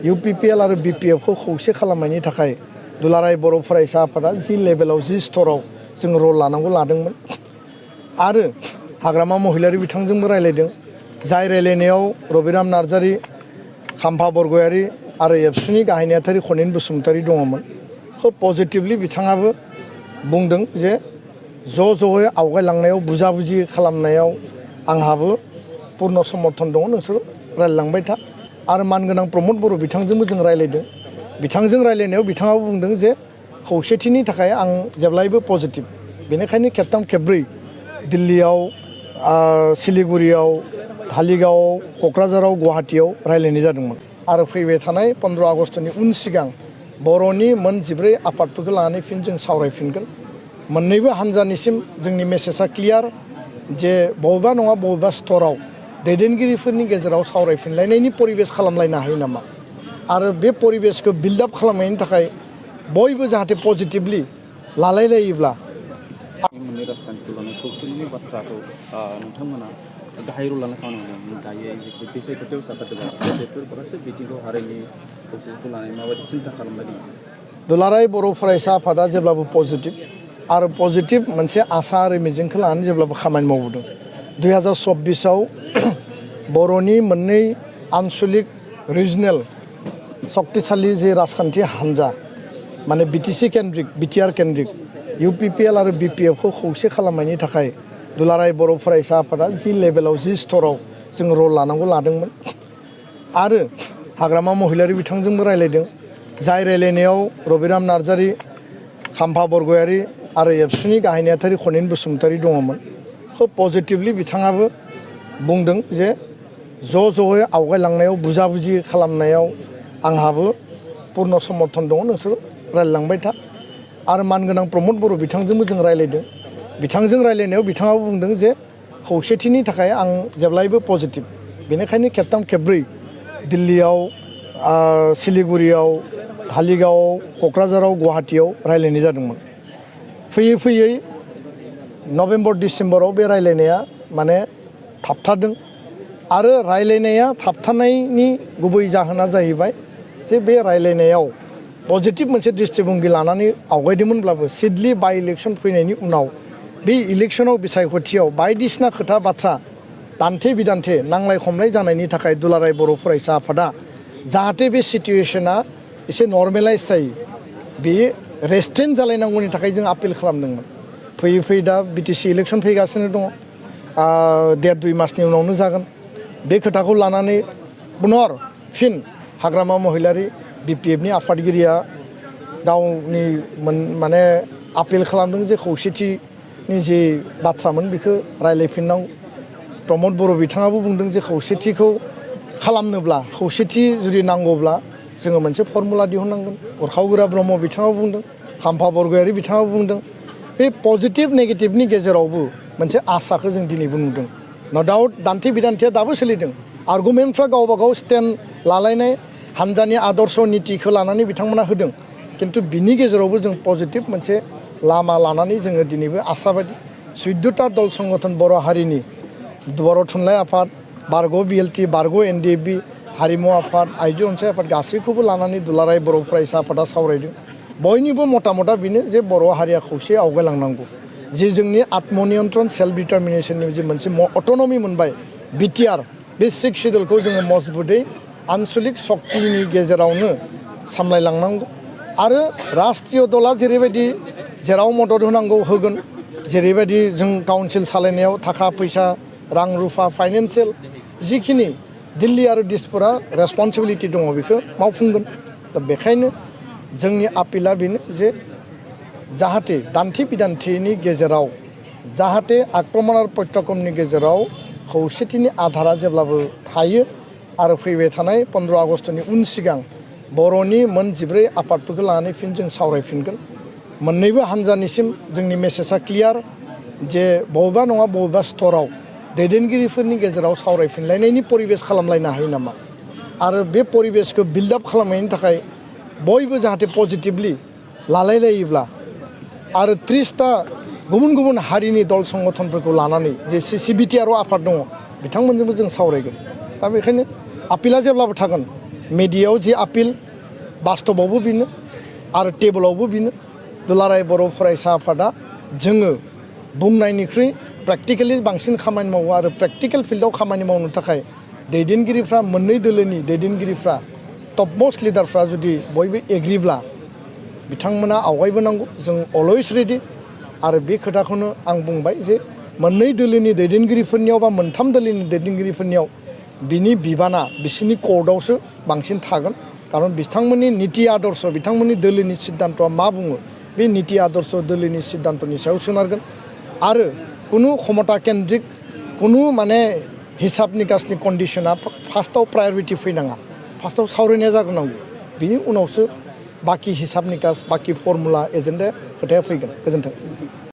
UPPL आरो BPF खौ खौसे खालामनायनि थाखाय दुलाराय बर' फरायसा आफादा जि लेभेलाव जि स्तराव जों रल लानांगौ लादोंमोन आरो हाग्रामा महिलारि बिथांजोंबो रायलायदों जाय रायलायनायाव रबिराम नार्जारि खाम्फा बरगयारि आरो एबसुनि गाहाय नेहाथारि खनिन बसुमतारि दङमोन खोब पजिटिभलि बिथाङाबो बुंदों जे ज'यै आवगायलांनायाव बुजाबुजि खालामनायाव आंहाबो पूर्ण समर्थन दङ नोंसोर रायलायलांबाय था आरो मानगोनां प्रमद बर' बिथांजोंबो जों रायलायदों बिथांजों रायलायनायाव बिथाङाबो बुंदों जे खौसेथिनि थाखाय आं जेब्लायबो पजिटिभ बेनिखायनो खेबथाम खेबब्रै दिल्लीयाव सिलिगुरियाव धालिगाव क'क्राझाराव गुवाहाटीयाव रायलायनाय जादोंमोन आरो फैबाय थानाय 15 आगस्टनि उन सिगां बर'नि मोन 14 आफादफोरखौ लानानै फिन जों सावरायफिनगोन मोन्नैबो हान्जानिसिम जोंनि मेसेजआ क्लियार जे बबेबा नङा बबेबा स्तराव दैदेनगिरिफोरनि गेजेराव सावरायफिनलायनायनि परिबेस खालामलायनो हायो नामा आरो बे परिबेसखौ बिल्ड आप खालामनायनि थाखाय बयबो जाहाथे पजिटिभलि लालायलायोब्ला मोननै राजखान्थिखौ लानानै खौसेथिनि बाथ्राखौ नोंथांमोना गाहाय रल लानो खामानि मावदों दायो बेसोर खोथायाव साखादों बेफोर गासै बिथिंखौ हारिनि खौसेथिखौ लानानै माबायदि सिन्था खालामबाय दं दुलाराय बर' फरायसा आफादा जेब्लाबो पजिटिभ आरो पजिटिभ मोनसे आसा आरो मिजिंखौ लानानै जेब्लाबो खामानि मावबोदों 2024आव बर'नि मोननै आनसलिक रिजनेल शक्तिशाली जे राजखान्थि हान्जा माने BTC केन्द्रिक BTR केन्द्रिक UPPL आरो BPF खौ खौसे खालामनायनि थाखाय दुलाराय बर' फरायसा आफादा जि लेभेलाव जि स्तराव जों रल लानांगौ लादोंमोन आरो हाग्रामा महिलारि बिथांजोंबो रायलायदों जाय रायलायनायाव रबिराम नार्जारि खाम्फा बरगयारि आरो एबसुनि गाहाय नेहाथारि खनिन बसुमतारि दङमोन खोब पजिटिभलि बिथाङाबो बुंदों जे ज'यै आवगायलांनायाव बुजाबुजि खालामनायाव आंहाबो पूर्ण समर्थन दङ नोंसोर रायलायलांबाय था आरो मानगोनां प्रमद बर' बिथांजोंबो जों रायलायदों बिथांजों रायलायनायाव बिथाङाबो बुंदों जे खौसेथिनि थाखाय आं जेब्लायबो पजिटिभ बेनिखायनो खेबथाम खेबब्रै दिल्लीयाव सिलिगुरियाव धालिगाव क'क्राझाराव गुवाहाटीयाव रायलायनाय जादोंमोन फैयै फैयै नभेम्बर डिसेम्बराव बे रायलायनाया माने थाबथादों आरो रायलायनाया थाबथानायनि गुबै जाहोना जाहैबाय जे बे रायलायनायाव पजिटिभ मोनसे दृष्टिभंगि लानानै आवगायदोंमोनब्लाबो सिडली बाइ इलेक्सन फैनायनि उनाव बे इलेक्सनाव बिसायख'थियाव बायदिसिना खोथा बाथ्रा दान्थे बिदान्थे नांलाय खमलाय जानायनि थाखाय दुलाराय बर' फरायसा आफादा जाहाथे बे सिटुएसना एसे नर्मेलाइज जायो बे रेस्ट्रेन्ट जालायनांगौनि थाखाय जों आपिल खालामदोंमोन फैयै फैयै दा BTC इलेक्सन फैगासिनो दङ 1.5-2 मासनि उनावनो जागोन बे खोथाखौ लानानै पुनर फिन हाग्रामा महिलारि BPF नि आफादगिरिया गावनि माने आपिल खालामदों जे खौसेथिनि जे बाथ्रामोन बेखौ रायलायफिननांगौ प्रमद बर' बिथाङाबो बुंदों जे खौसेथिखौ खालामनोब्ला खौसेथि जुदि नांगौब्ला जोङो मोनसे फर्मुला दिहुननांगोन उरखाव ब्रह्म बिथाङाबो बुंदों खाम्फा बरगयारि बिथाङाबो बुंदों बे पजिटिभ नेगेटिभनि गेजेरावबो मोनसे आसाखौ जों दिनैबो नुदों न' डाउट दान्थे बिदान्थेया दाबो सोलिदों आर्गुमेन्टफ्रा गावबा गाव स्टेन्ड लालायनाय हान्जानि आदर्श नीतिखौ लानानै बिथांमोना होदों किन्तु बिनि गेजेरावबो जों पजिटिभ मोनसे लामा लानानै जोङो दिनैबो आसाबादि 14टा दल संगठन बर' हारिनि बर' थुनलाइ आफाद बारग' BLT बारग' NDFB हारिमु आफाद आइजो अनसाय आफाद गासैखौबो लानानै दुलाराय बर' फरायसा आफादा सावरायदों बयनिबो मता बेनो जे बर' हारिया खौसे आवगायलांनांगौ जे जोंनि आत्मनियन्त्रण सेल्फ डिटारमिनेसननि जे मोनसे अट'नमि मोनबाय BTR बे 6 सिडुलखौ जोङो मजबुतै आनसलिक शक्तिनि गेजेरावनो सामलायलांनांगौ आरो राष्ट्रीय दला जेरैबायदि जेराव मदद होनांगौ होगोन जेरैबायदि जों काउन्सिल सालायनायाव थाखा फैसा रां रुफा फाइनेन्सियेल जिखिनि दिल्ली आरो दिसपुरा रेसपन्सिबिलिटि दङ बेखौ मावफुंगोन दा बेखायनो जोंनि आपिला बेनो जे जाहाथे दान्थे बिदान्थेनि गेजेराव जाहाथे आक्रमण आरो प्रत्याक्रमणनि गेजेराव खौसेथिनि आधारा जेब्लाबो थायो आरो फैबाय थानाय 15 आगस्टनि उन सिगां बर'नि मोन 14 आफादफोरखौ लानानै फिन जों सावरायफिनगोन मोन्नैबो हान्जानिसिम जोंनि मेसेजआ क्लियार जे बबेबा नङा बबेबा स्तराव दैदेनगिरिफोरनि गेजेराव सावरायफिनलायनायनि परिबेस खालामलायनो हायो नामा आरो बे परिबेसखौ बिल्ड आप खालामनायनि थाखाय बयबो जाहाथे पजिटिभलि लालायलायोब्ला आरो 30टा गुबुन गुबुन हारिनि दल संगठनफोरखौ लानानै जे CBTR आफाद दङ बिथांमोनजोंबो जों सावरायगोन दा बेखायनो आपिला जेब्लाबो थागोन मिडियायाव जि आपिल बास्तबावबो बेनो आरो टेबोलावबो बेनो दुलाराय बर' फरायसा आफादा जोङो बुंनायनिख्रुइ प्रेक्टिकेलि बांसिन खामानि मावो आरो प्रेक्टिकेल फिल्डआव खामानि मावनो थाखाय दैदेनगिरिफ्रा मोननै दोलोनि दैदेनगिरिफ्रा टप मोस्ट लिडारफ्रा जुदि बयबो एग्रिब्ला बिथांमोना आवगायबोनांगौ जों अलवेज रेडि आरो बे खोथाखौनो आं बुंबाय जे मोननै दोलोनि दैदेनगिरिफोरनियाव बा मोनथाम दोलोनि दैदेनगिरिफोरनियाव बिनि बिबाना बिसोरनि कर्टआवसो बांसिन थागोन खारन बिथांमोननि नीति आदर्श बिथांमोननि दोलोनि सिद्धान्तआ मा बुङो बे नीति आदर्श दोलोनि सिद्धान्तनि सायाव सोनारगोन आरो कुनु क्षमता केन्द्रिक कुनु माने हिसाब निकासनि कन्डिशना फार्स्टआव प्रायरिटि फैनाङा फार्स्टआव सावरायनाया जाग्रोनांगौ बिनि उनावसो बाखि हिसाब निकास बाखि फर्मुला एजेन्डा खोथाया फैगोन गोजोन्थों